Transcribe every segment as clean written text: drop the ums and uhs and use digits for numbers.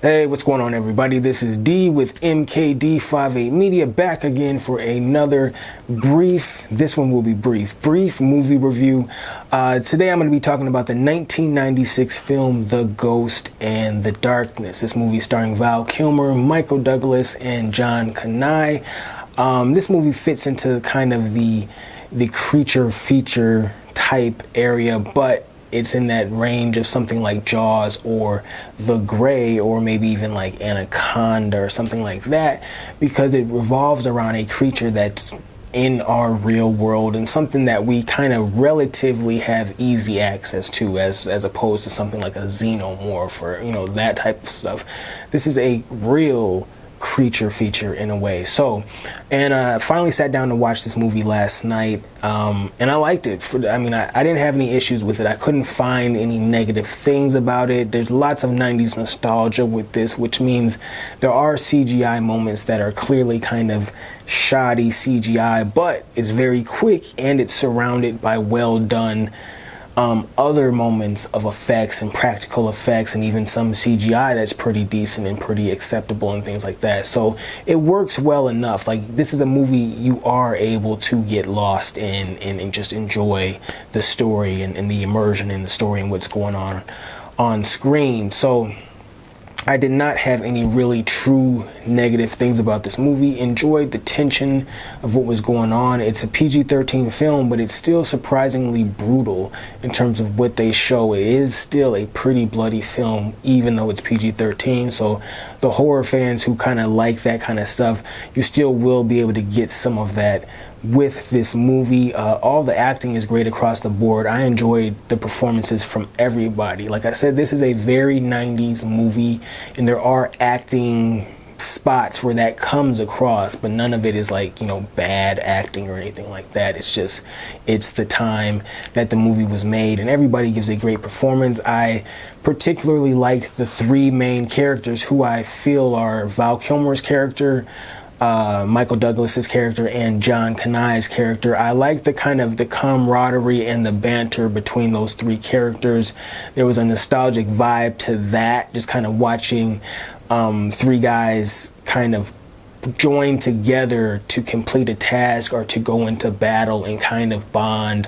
Hey, what's going on, everybody? This is D with MKD58 Media, back again for another brief movie review. Today I'm going to be talking about the 1996 film The Ghost and the Darkness. This movie starring Val Kilmer, Michael Douglas, and John Kanai. This movie fits into kind of the creature feature type area, but it's in that range of something like Jaws or The Grey, or maybe even like Anaconda or something like that, because it revolves around a creature that's in our real world and something that we kind of relatively have easy access to, as opposed to something like a xenomorph or, you know, that type of stuff. This is a real creature feature in a way. So, and I finally sat down to watch this movie last night, and I liked it. I didn't have any issues with it. I couldn't find any negative things about it. There's lots of 90s nostalgia with this, which means there are CGI moments that are clearly kind of shoddy CGI, but it's very quick and it's surrounded by well done other moments of effects and practical effects, and even some CGI that's pretty decent and pretty acceptable and things like that. So it works well enough. Like, this is a movie you are able to get lost in and just enjoy the story and the immersion in the story and what's going on screen. So I did not have any really true negative things about this movie. Enjoyed the tension of what was going on. It's a PG-13 film, but it's still surprisingly brutal in terms of what they show. It is still a pretty bloody film, even though it's PG-13. So the horror fans who kind of like that kind of stuff, you still will be able to get some of that with this movie. All the acting is great across the board. I enjoyed the performances from everybody. Like I said, this is a very 90s movie, and there are acting spots where that comes across, but none of it is like, you know, bad acting or anything like that. It's just, it's the time that the movie was made, and everybody gives a great performance. I particularly liked the three main characters, who I feel are Val Kilmer's character, Michael Douglas's character, and John Kanai's character. I like the kind of the camaraderie and the banter between those three characters. There was a nostalgic vibe to that, just kind of watching three guys kind of join together to complete a task or to go into battle and kind of bond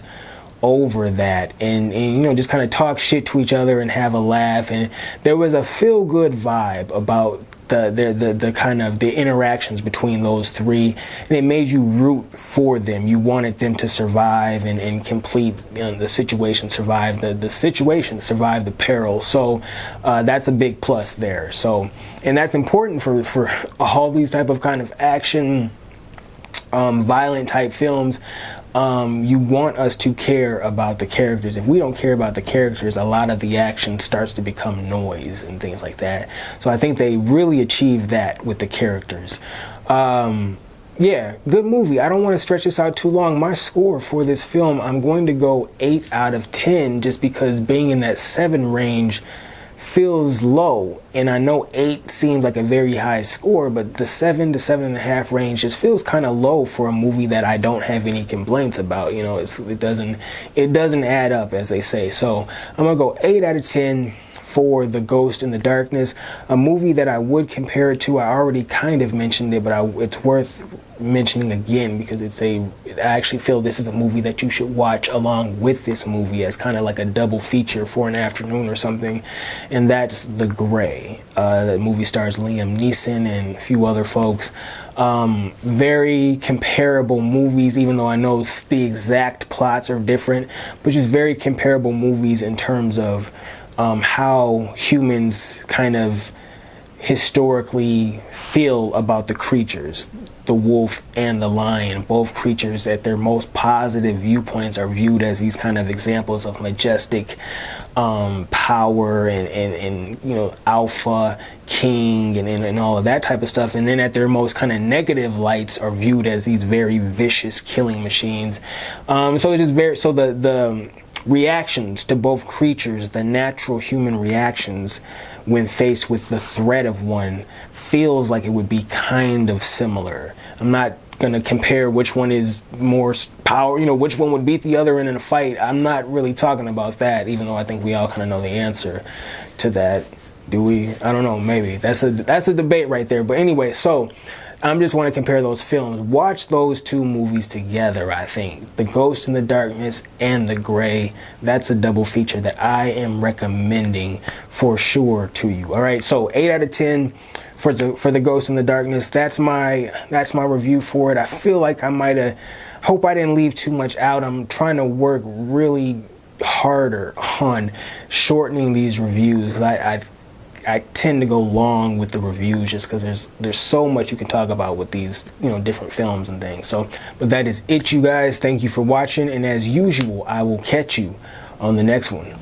over that, and you know, just kind of talk shit to each other and have a laugh. And there was a feel-good vibe about the kind of the interactions between those three, and it made you root for them. You wanted them to survive and complete, you know, the situation, survive the situation, survive the peril. So that's a big plus there. So, and that's important for all these type of kind of action, violent type films. You want us to care about the characters. If we don't care about the characters, a lot of the action starts to become noise and things like that. So I think they really achieved that with the characters. Yeah, good movie. I don't want to stretch this out too long. My score for this film, I'm going to go 8 out of 10, just because being in that 7 range feels low, and I know 8 seems like a very high score, but the 7 to 7.5 range just feels kind of low for a movie that I don't have any complaints about. You know, it doesn't add up, as they say. So I'm gonna go 8 out of 10 for The Ghost and the Darkness, a movie that I would compare it to. I already kind of mentioned it, but it's worth mentioning again, because I actually feel this is a movie that you should watch along with this movie as kind of like a double feature for an afternoon or something, and that's The Grey. The movie stars Liam Neeson and a few other folks. Very comparable movies, even though I know the exact plots are different, but just very comparable movies in terms of how humans kind of historically feel about the creatures, the wolf and the lion. Both creatures at their most positive viewpoints are viewed as these kind of examples of majestic power and you know, alpha king and all of that type of stuff. And then at their most kind of negative lights are viewed as these very vicious killing machines. So it is very, so the reactions to both creatures, the natural human reactions when faced with the threat of one, feels like it would be kind of similar. I'm not gonna compare which one is more power, you know, which one would beat the other in a fight. I'm not really talking about that, even though I think we all kind of know the answer to that. Do we? I don't know, maybe that's a debate right there. But anyway, so I'm just want to compare those films. Watch those two movies together. I think The Ghost in the Darkness and The Gray. That's a double feature that I am recommending for sure to you. All right, so 8 out of 10 for the Ghost in the Darkness. That's my review for it. I feel like I might have. Hope I didn't leave too much out. I'm trying to work really harder on shortening these reviews. I tend to go long with the reviews just because there's so much you can talk about with these, you know, different films and things. So, but that is it, you guys. Thank you for watching, and as usual, I will catch you on the next one.